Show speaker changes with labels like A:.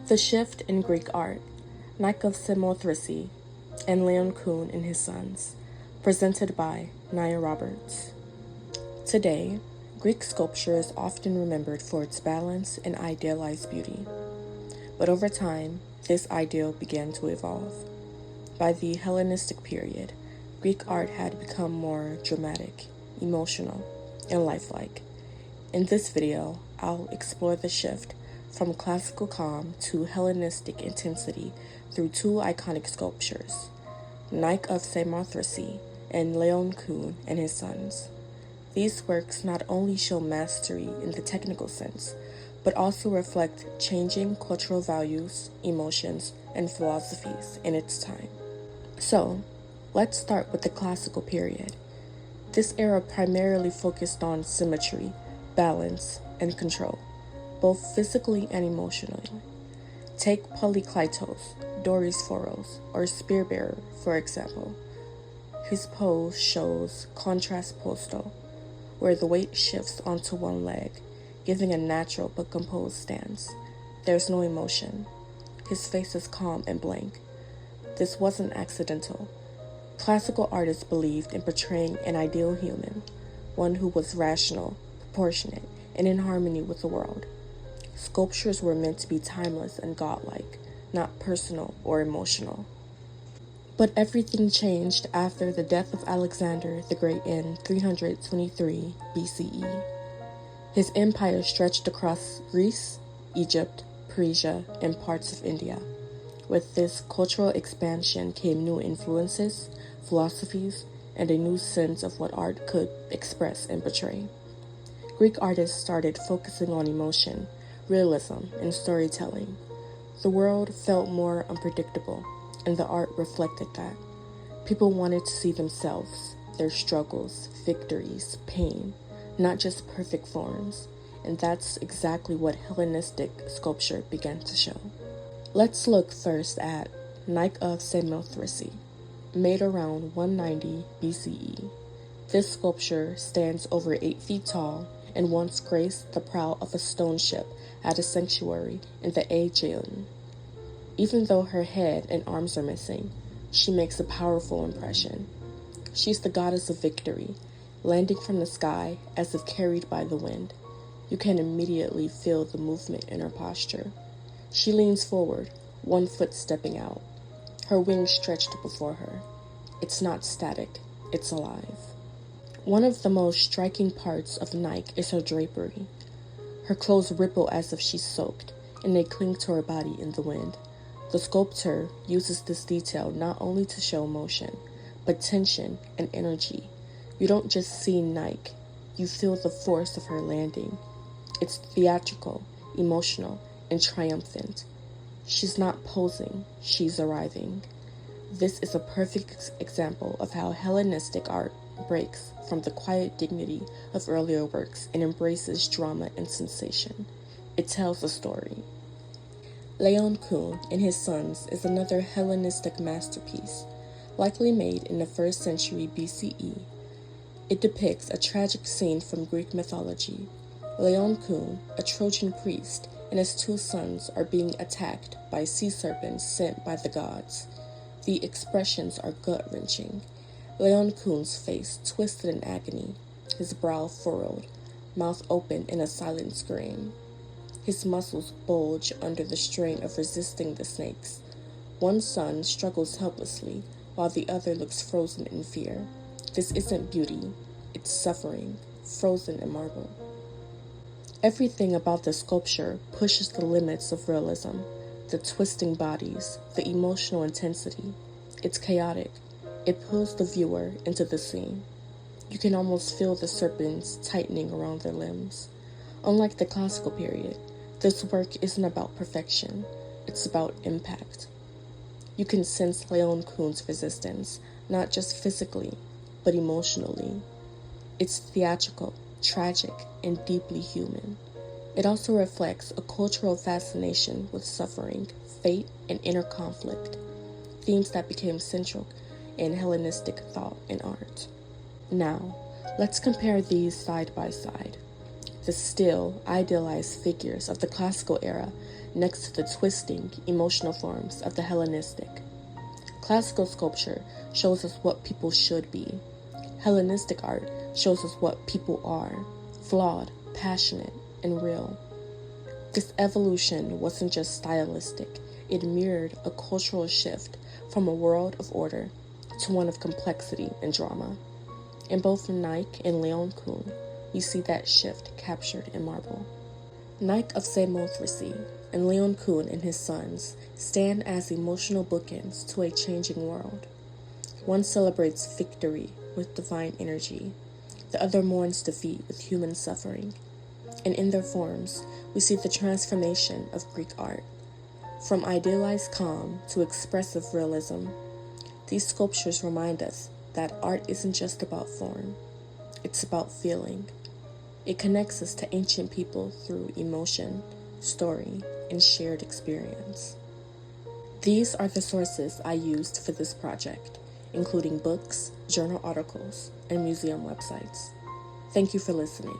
A: The Shift in Greek Art, Nike of Samothrace, and Laocoön and His Sons, presented by Nia Roberts. Today, Greek sculpture is often remembered for its balance and idealized beauty. But over time, this ideal began to evolve. By the Hellenistic period, Greek art had become more dramatic, emotional, and lifelike. In this video, I'll explore the shift from classical calm to Hellenistic intensity through two iconic sculptures, Nike of Samothrace and Laocoön and His Sons. These works not only show mastery in the technical sense, but also reflect changing cultural values, emotions, and philosophies in its time. So, let's start with the classical period. This era primarily focused on symmetry, balance, and control, both physically and emotionally. Take Polykleitos, Doryphoros, or Spearbearer, for example. His pose shows contrast posto, where the weight shifts onto one leg, giving a natural but composed stance. There's no emotion. His face is calm and blank. This wasn't accidental. Classical artists believed in portraying an ideal human, one who was rational, proportionate, and in harmony with the world. Sculptures were meant to be timeless and godlike, not personal or emotional. But everything changed after the death of Alexander the Great in 323 BCE. His empire stretched across Greece, Egypt, Persia, and parts of India. With this cultural expansion came new influences, philosophies, and a new sense of what art could express and portray. Greek artists started focusing on emotion, realism, and storytelling. The world felt more unpredictable, and the art reflected that. People wanted to see themselves, their struggles, victories, pain, not just perfect forms, and that's exactly what Hellenistic sculpture began to show. Let's look first at Nike of Samothrace, made around 190 BCE. This sculpture stands over 8 feet tall and once graced the prow of a stone ship at a sanctuary in the Aegean. Even though her head and arms are missing, she makes a powerful impression. She's the goddess of victory, landing from the sky as if carried by the wind. You can immediately feel the movement in her posture. She leans forward, one foot stepping out, her wings stretched before her. It's not static, it's alive. One of the most striking parts of Nike is her drapery. Her clothes ripple as if she's soaked, and they cling to her body in the wind. The sculptor uses this detail not only to show motion, but tension and energy. You don't just see Nike, you feel the force of her landing. It's theatrical, emotional, and triumphant. She's not posing, she's arriving. This is a perfect example of how Hellenistic art breaks from the quiet dignity of earlier works and embraces drama and sensation. It tells a story. Laocoön and His Sons is another Hellenistic masterpiece, likely made in the 1st century BCE. It depicts a tragic scene from Greek mythology. Laocoön, a Trojan priest, and his 2 sons are being attacked by sea serpents sent by the gods. The expressions are gut-wrenching. Laocoön's face twisted in agony, his brow furrowed, mouth open in a silent scream. His muscles bulge under the strain of resisting the snakes. One son struggles helplessly, while the other looks frozen in fear. This isn't beauty, it's suffering, frozen in marble. Everything about the sculpture pushes the limits of realism, the twisting bodies, the emotional intensity. It's chaotic. It pulls the viewer into the scene. You can almost feel the serpents tightening around their limbs. Unlike the classical period, this work isn't about perfection. It's about impact. You can sense Laocoön's resistance, not just physically, but emotionally. It's theatrical, tragic, and deeply human. It also reflects a cultural fascination with suffering, fate, and inner conflict, themes that became central in Hellenistic thought and art. Now, let's compare these side by side. the still, idealized figures of the classical era next to the twisting, emotional forms of the Hellenistic. Classical sculpture shows us what people should be. Hellenistic art shows us what people are, flawed, passionate, and real. This evolution wasn't just stylistic, it mirrored a cultural shift from a world of order to one of complexity and drama. In both Nike and Laocoön, you see that shift captured in marble. Nike of Samothrace and Laocoön and his sons stand as emotional bookends to a changing world. One celebrates victory with divine energy, the other mourns defeat with human suffering. And in their forms, we see the transformation of Greek art. From idealized calm to expressive realism, these sculptures remind us that art isn't just about form, it's about feeling. It connects us to ancient people through emotion, story, and shared experience. These are the sources I used for this project, including books, journal articles, and museum websites. Thank you for listening.